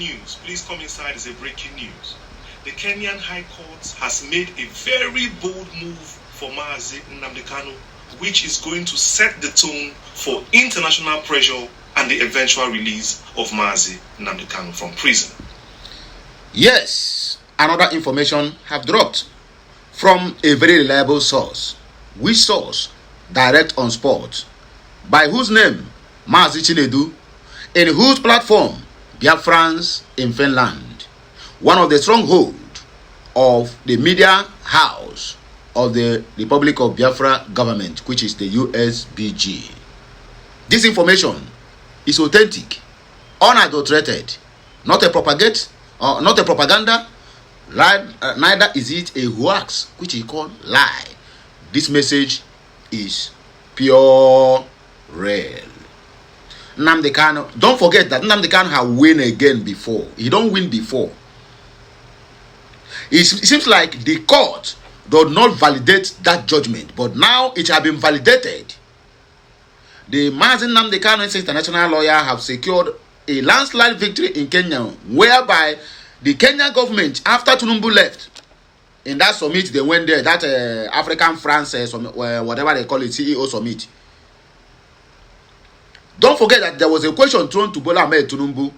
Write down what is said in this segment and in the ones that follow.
News, please come inside. Is a breaking news. The Kenyan High Court has made a very bold move for Mazi Nnamdi Kanu, which is going to set the tone for international pressure and the eventual release of Mazi Nnamdi Kanu from prison. Yes, another information have dropped from a very reliable source. Which source? Direct on spot. By whose name? Mazi Chinedu. In whose platform? Biafrans in Finland. One of the stronghold of the media house of the Republic of Biafra government, which is the USBG. This information is authentic, unadulterated, not a propaganda, neither is it a hoax, which is called lie. This message is pure real. Nnamdi Kanu, don't forget that Nnamdi Kanu has win again before. He don't win before. It seems like the court does not validate that judgment, but now it has been validated. The Mazi Nnamdi Kanu international lawyer have secured a landslide victory in Kenya, whereby the Kenyan government, after Tinubu left, in that summit they went there, that African France summit, whatever they call it, CEO summit. Don't forget that there was a question thrown to Bola Ahmed Tinubu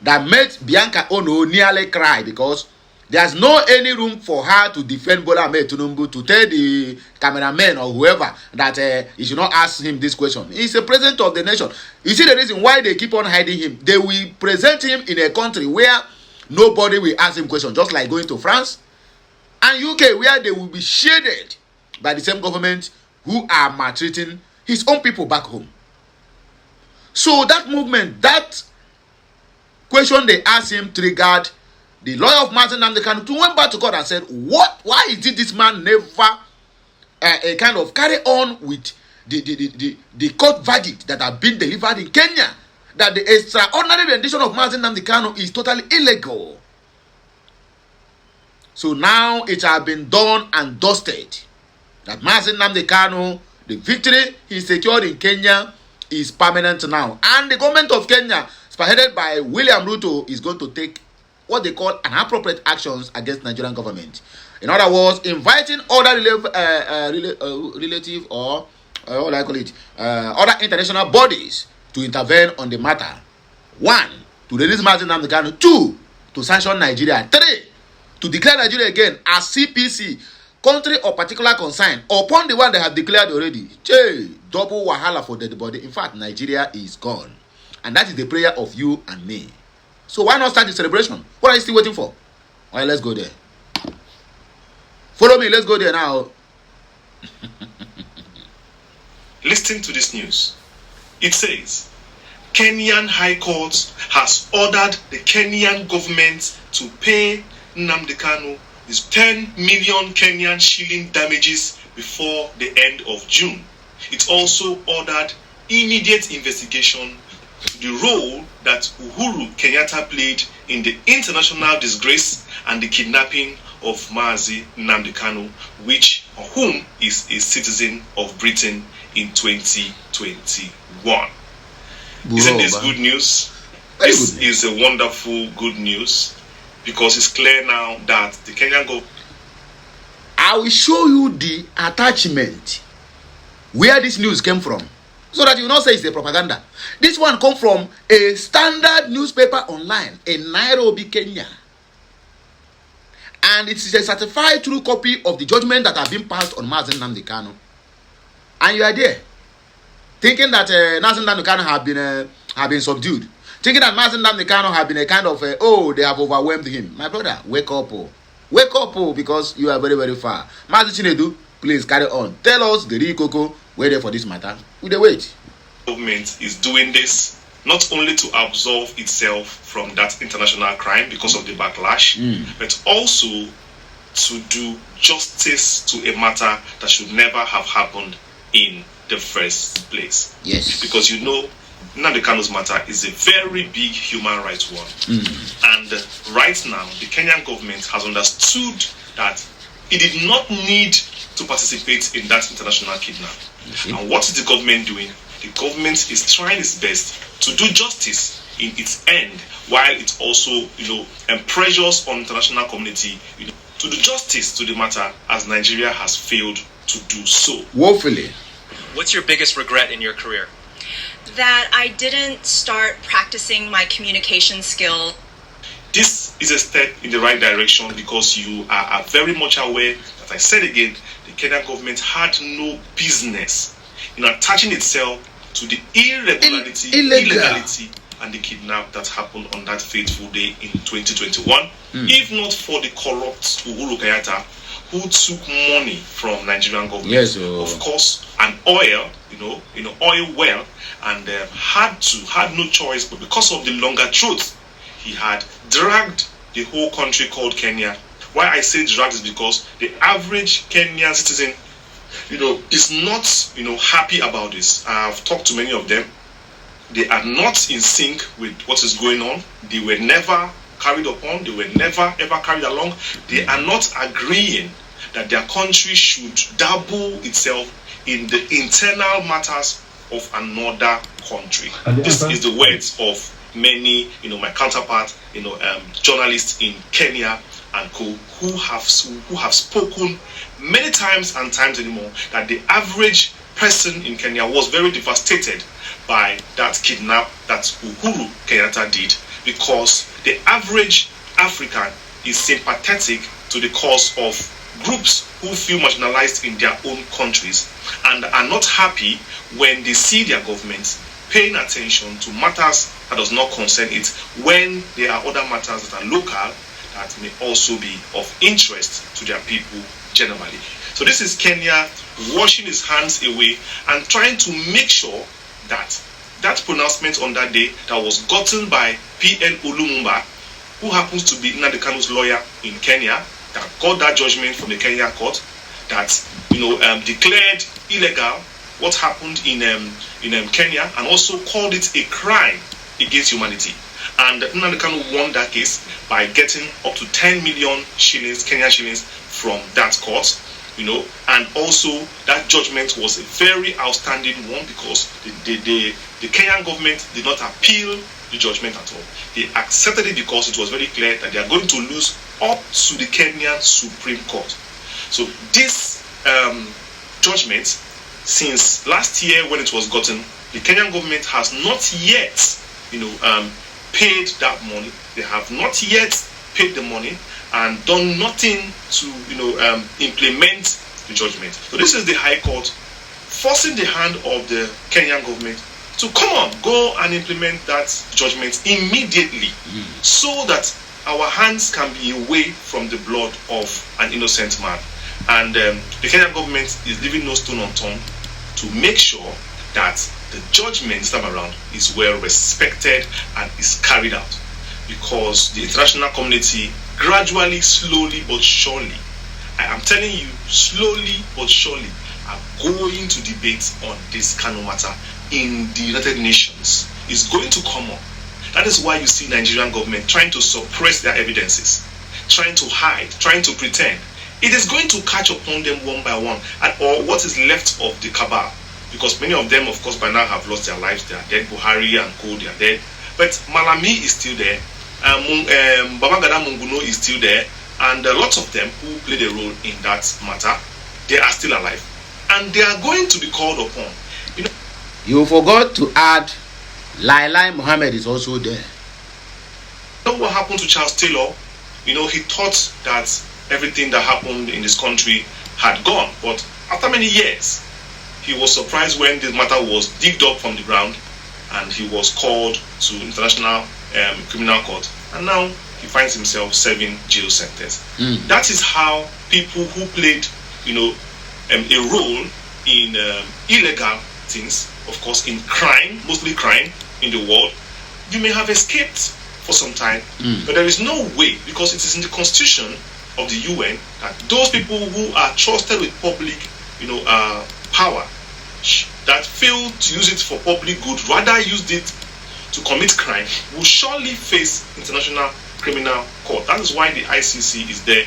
that made Bianca Ono nearly cry, because there's no any room for her to defend Bola Ahmed Tinubu, to tell the cameraman or whoever that he should not ask him this question. He's the president of the nation. You see the reason why they keep on hiding him. They will present him in a country where nobody will ask him questions, just like going to France and UK, where they will be shaded by the same government who are maltreating his own people back home. So that movement, that question they asked him triggered the lawyer of Mazi Nnamdi Kanu to went back to court and said, why did this man never kind of carry on with the court verdict that have been delivered in Kenya, that the extraordinary rendition of Mazi Nnamdi Kanu is totally illegal. So now it has been done and dusted that Mazi Nnamdi Kanu, the victory he secured in Kenya, is permanent now, and the government of Kenya, spearheaded by William Ruto, is going to take what they call an appropriate actions against Nigerian government. In other words, inviting other relative or what I call it, other international bodies to intervene on the matter. 1, to release Mazi Nnamdi Kanu. 2, to sanction Nigeria. 3, to declare Nigeria again as CPC, country of particular concern, upon the one they have declared already. Double wahala for dead body. In fact, Nigeria is gone. And that is the prayer of you and me. So why not start the celebration? What are you still waiting for? All right, let's go there. Follow me, let's go there now. Listen to this news. It says, Kenyan High Court has ordered the Kenyan government to pay Nnamdi Kanu his 10 million Kenyan shilling damages before the end of June. It also ordered immediate investigation to the role that Uhuru Kenyatta played in the international disgrace and the kidnapping of Mazi Nnamdi Kanu, whom is a citizen of Britain in 2021. Isn't this good news? This is a wonderful good news, because it's clear now that the Kenyan government... I will show you the attachment where this news came from, so that you will not say it's a propaganda. This one comes from a standard newspaper online in Nairobi, Kenya. And it is a certified true copy of the judgment that have been passed on Mazi Nnamdi Kanu. And you are there, thinking that Mazi Nnamdi Kanu have been subdued. Thinking that Mazi Nnamdi Kanu have been a kind of, they have overwhelmed him. My brother, wake up, oh. Wake up, oh, because you are very, very far. Mazi Chinedu, please carry on. Tell us the real cocoa. We're there for this matter. We wait. Government is doing this not only to absolve itself from that international crime because of the backlash, but also to do justice to a matter that should never have happened in the first place. Yes. Because you know, Nnamdi Kanu's matter is a very big human rights one. And right now, the Kenyan government has understood that it did not need to participate in that international kidnap. And what is the government doing? The government is trying its best to do justice in its end, while it also, pressures on international community, to do justice to the matter, as Nigeria has failed to do so. Woefully. What's your biggest regret in your career? That I didn't start practicing my communication skill. This is a step in the right direction because you are very much aware, as I said again, the Kenyan government had no business in attaching itself to the illegality and the kidnap that happened on that fateful day in 2021. If not for the corrupt Uhuru Kenyatta, who took money from Nigerian government, yes, of course, an oil, oil well, and had no choice, but because of the longer truth, he had dragged the whole country called Kenya. Why I say dragged is because the average Kenyan citizen, is not, happy about this. I've talked to many of them. They are not in sync with what is going on. They were never carried upon. They were never ever carried along. They are not agreeing that their country should dabble itself in the internal matters of another country. This is the words of many, my counterparts, journalists in Kenya and co, who have spoken many times and times anymore that the average person in Kenya was very devastated by that kidnap that Uhuru Kenyatta did, because the average African is sympathetic to the cause of groups who feel marginalized in their own countries and are not happy when they see their governments paying attention to matters that does not concern it, when there are other matters that are local that may also be of interest to their people generally. So this is Kenya washing his hands away and trying to make sure that that pronouncement on that day that was gotten by P.N. Olumumba, who happens to be Nnamdi Kanu's lawyer in Kenya, that got that judgment from the Kenya court, that declared illegal what happened in Kenya, and also called it a crime against humanity. And Nnamdi Kanu won that case by getting up to 10 million shillings, Kenyan shillings, from that court. And also that judgment was a very outstanding one, because the Kenyan government did not appeal the judgment at all. They accepted it because it was very clear that they are going to lose up to the Kenyan Supreme Court. So this judgment, since last year when it was gotten, the Kenyan government has not yet, paid that money. They have not yet paid the money and done nothing to, implement the judgment. So this is the High Court forcing the hand of the Kenyan government to go and implement that judgment immediately, so that our hands can be away from the blood of an innocent man. And the Kenyan government is leaving no stone unturned to make sure that the judgment this time around is well respected and is carried out, because the international community gradually, slowly but surely, I am telling you, slowly but surely, are going to debate on this Kanu matter in the United Nations. It's going to come up. That is why you see Nigerian government trying to suppress their evidences, trying to hide, trying to pretend. It is going to catch upon them one by one, or what is left of the cabal, because many of them, of course, by now have lost their lives. They are dead. Buhari and Co, they are dead. But Malami is still there. Babangida Munguno is still there. And lots of them who played a role in that matter, they are still alive. And they are going to be called upon. You forgot to add Lai Mohammed is also there. What happened to Charles Taylor? He thought that everything that happened in this country had gone. But after many years, he was surprised when this matter was digged up from the ground and he was called to International Criminal Court. And now he finds himself serving jail sentence. That is how people who played, a role in illegal things, of course, in crime, mostly crime in the world, you may have escaped for some time, but there is no way, because it is in the constitution of the UN that those people who are trusted with public, power, that fail to use it for public good, rather used it to commit crime, will surely face International Criminal Court. That is why the ICC is there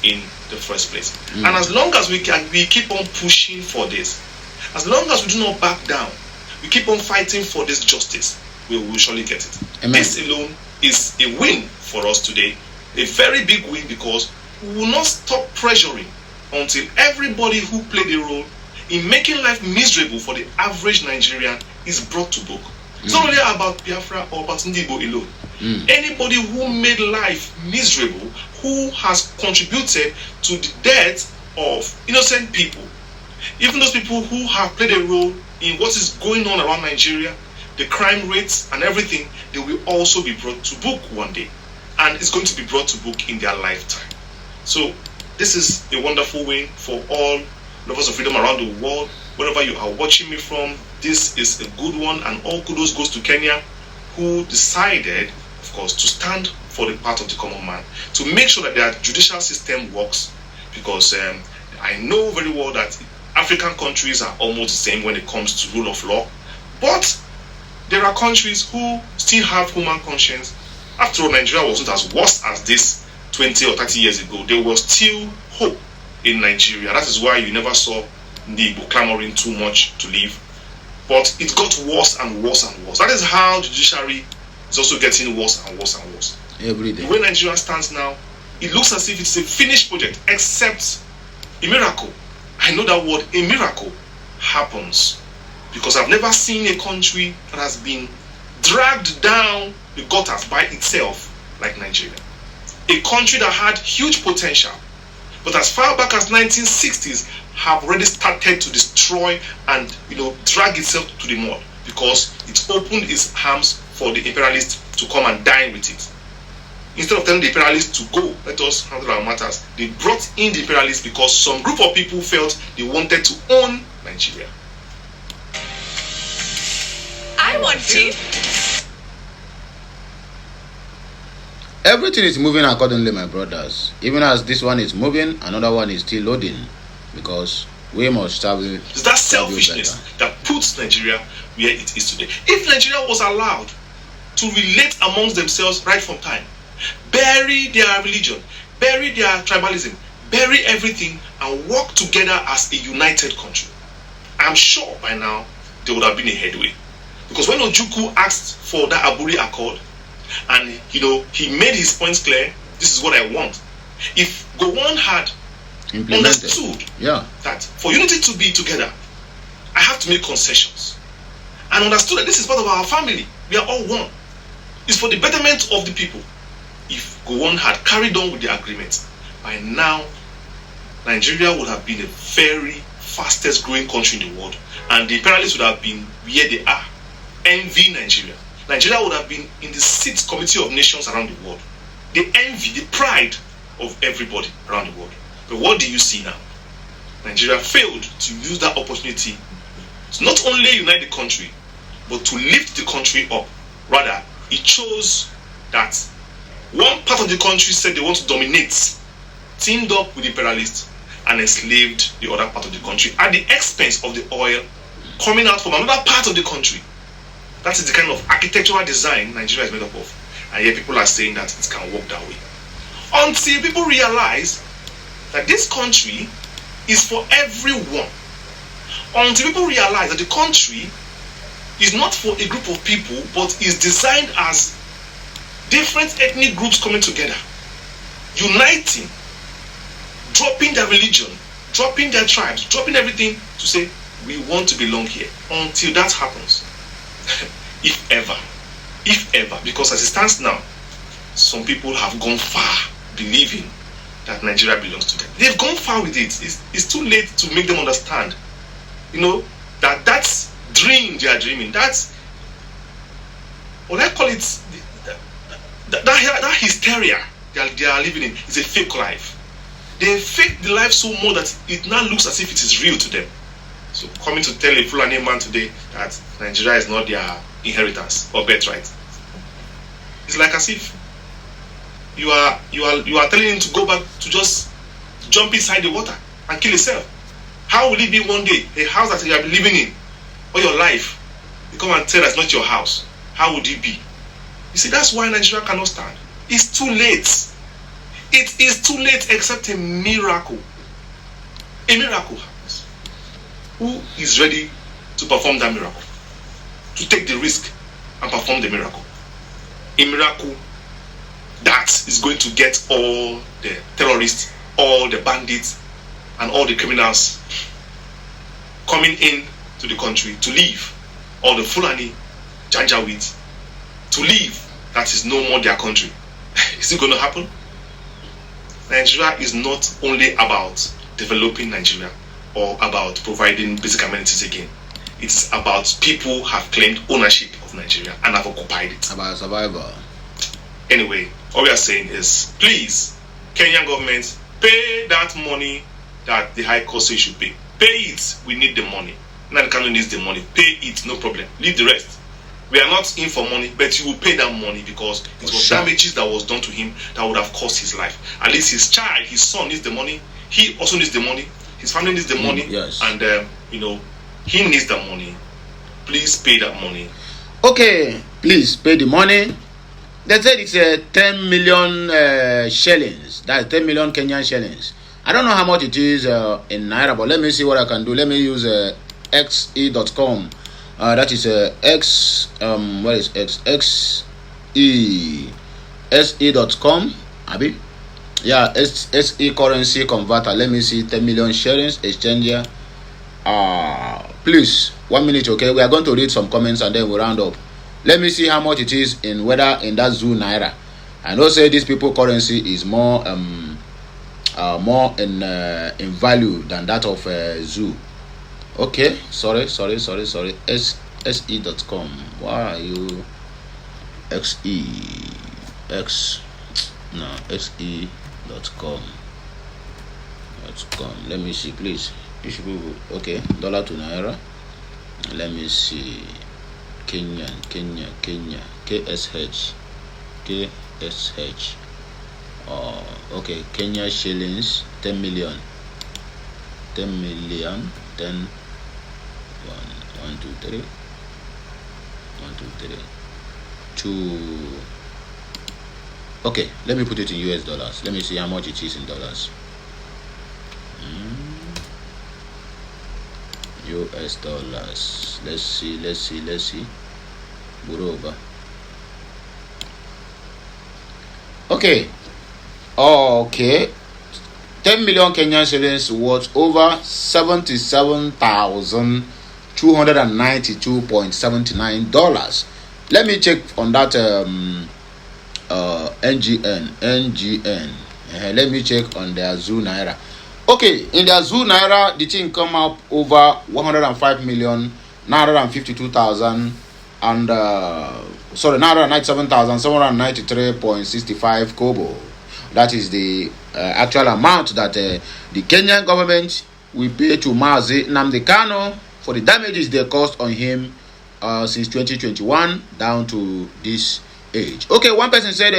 in the first place. And as long as we keep on pushing for this, as long as we do not back down, we keep on fighting for this justice, we will surely get it. Amen. This alone is a win for us today, a very big win, because we will not stop pressuring until everybody who played a role in making life miserable for the average Nigerian is brought to book. It's not only about Biafra or about Ndibo alone. Anybody who made life miserable, who has contributed to the death of innocent people, even those people who have played a role in what is going on around Nigeria, the crime rates and everything, they will also be brought to book one day. And it's going to be brought to book in their lifetime. So this is a wonderful win for all lovers of freedom around the world. Wherever you are watching me from, this is a good one, and all kudos goes to Kenya, who decided, of course, to stand for the part of the common man, to make sure that their judicial system works, because I know very well that African countries are almost the same when it comes to rule of law, but there are countries who still have human conscience. After all, Nigeria wasn't as worse as this 20 or 30 years ago. There was still hope in Nigeria. That is why you never saw Ndibo clamoring too much to leave. But it got worse and worse and worse. That is how the judiciary is also getting worse and worse and worse. Every day. The way Nigeria stands now, it looks as if it's a finished project, except a miracle. I know that word, a miracle, happens. Because I've never seen a country that has been dragged down the gutters by itself like Nigeria. A country that had huge potential, but as far back as 1960s, have already started to destroy and drag itself to the mud, because it opened its arms for the imperialists to come and dine with it. Instead of telling the imperialists to go, let us handle our matters, they brought in the imperialists because some group of people felt they wanted to own Nigeria. I want to. Everything is moving accordingly, my brothers. Even as this one is moving, another one is still loading, because we must travel. It's that selfishness that puts Nigeria where it is today. If Nigeria was allowed to relate amongst themselves right from time, bury their religion, bury their tribalism, bury everything, and work together as a united country, I'm sure by now there would have been a headway. Because when Ojukwu asked for that Aburi Accord, and he made his points clear, this is what I want. If Gowon had understood that for unity to be together, I have to make concessions, and understood that this is part of our family, we are all one, it's for the betterment of the people. If Gowon had carried on with the agreement, by now Nigeria would have been the very fastest growing country in the world, and the imperialists would have been where they are, envy Nigeria. Nigeria would have been in the 6th Committee of Nations around the world. The envy, the pride of everybody around the world. But what do you see now? Nigeria failed to use that opportunity to not only unite the country, but to lift the country up. Rather, it chose that one part of the country said they want to dominate, teamed up with the imperialists, and enslaved the other part of the country at the expense of the oil coming out from another part of the country. That is the kind of architectural design Nigeria is made up of. And yet people are saying that it can work that way. Until people realize that this country is for everyone. Until people realize that the country is not for a group of people, but is designed as different ethnic groups coming together, uniting, dropping their religion, dropping their tribes, dropping everything to say, we want to belong here. Until that happens, if ever, because as it stands now, some people have gone far believing that Nigeria belongs to them. They've gone far with it. It's too late to make them understand, that that's dream they are dreaming. That's what I call it. That hysteria they are living in is a fake life. They fake the life so much that it now looks as if it is real to them. So coming to tell a Fulani man today that Nigeria is not their inheritance or birthright, it's like as if you are telling him to go back to just jump inside the water and kill himself. How will it be one day, a house that you have been living in all your life, you come and tell us not your house? How would it be? You see, that's why Nigeria cannot stand. It's too late. It is too late, except a miracle. A miracle happens. Who is ready to perform that miracle? To take the risk and perform the miracle. A miracle that is going to get all the terrorists, all the bandits, and all the criminals coming in to the country to leave. All the Fulani, Janjaweed, to leave. That is no more their country. Is it going to happen? Nigeria is not only about developing Nigeria or about providing basic amenities again. It's about people have claimed ownership of Nigeria and have occupied it. About survival. Anyway, all we are saying is, please, Kenyan government, pay that money that the High Court says you should pay. Pay it. We need the money. Nnamdi Kanu needs the money. Pay it, no problem. Leave the rest. We are not in for money, but you will pay that money because it was damages that was done to him that would have cost his life. At least his child, his son needs the money. He also needs the money. His family needs the money. Yes. And, he needs the money. Please pay that money. Okay, please pay the money. They said it's 10 million shillings. That's 10 million Kenyan shillings. I don't know how much it is in Naira, but let me see what I can do. Let me use xe.com. That is what is X? xe.com. Abi? Yeah, SE currency converter. Let me see 10 million shillings exchanger. Please, 1 minute, okay? We are going to read some comments and then we'll round up. Let me see how much it is in that Zoo Naira. I know say this people currency is more in value than that of Zoo. Okay, sorry. Se.com. Why are you se.com. Let me see, please. Okay, dollar to Naira. Let me see. Kenya. KSH. Okay, Kenya shillings. 10 million. 1, 2, 3. 2. Okay, let me put it in US dollars. Let me see how much it is in dollars. US dollars. Let's see. Buroba. Okay. 10 million Kenyan shillings worth over 77,292.79 Let me check on that NGN. Let me check on their Zoo Naira. Okay, in their Zoo Naira, the thing come up over 105,952,000 and 997,793.65 kobo. That is the actual amount that the Kenyan government will pay to Mazi Nnamdi Kanu for the damages they caused on him since 2021 down to this age. Okay, one person said,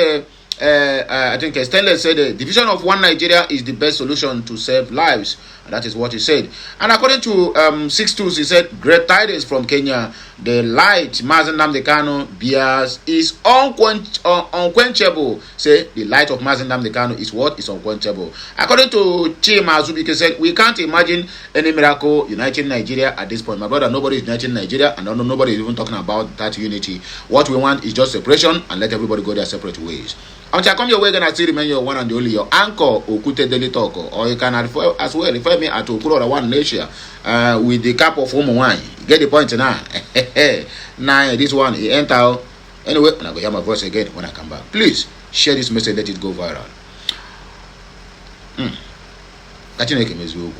I think Stanley said, the division of one Nigeria is the best solution to save lives. And that is what he said. And according to 6-2, he said, great tidings from Kenya. The light Mazi Nnamdi Kanu bears is unquenchable. Say, the light of Mazi Nnamdi Kanu is what? Is unquenchable. According to Chima Azubike, he said, we can't imagine any miracle uniting Nigeria at this point. My brother, nobody is uniting Nigeria, and nobody is even talking about that unity. What we want is just separation and let everybody go their separate ways. Until I come your way, then I still remain your one and only, your anchor, Okute Daily Talk. Or you can as well refer me at Okuro One Nation with the cup of home wine. Get the point now. Now, this one, he enter. Anyway, and I go hear my voice again when I come back. Please, share this message, let it go viral. Kachineke mezuogu.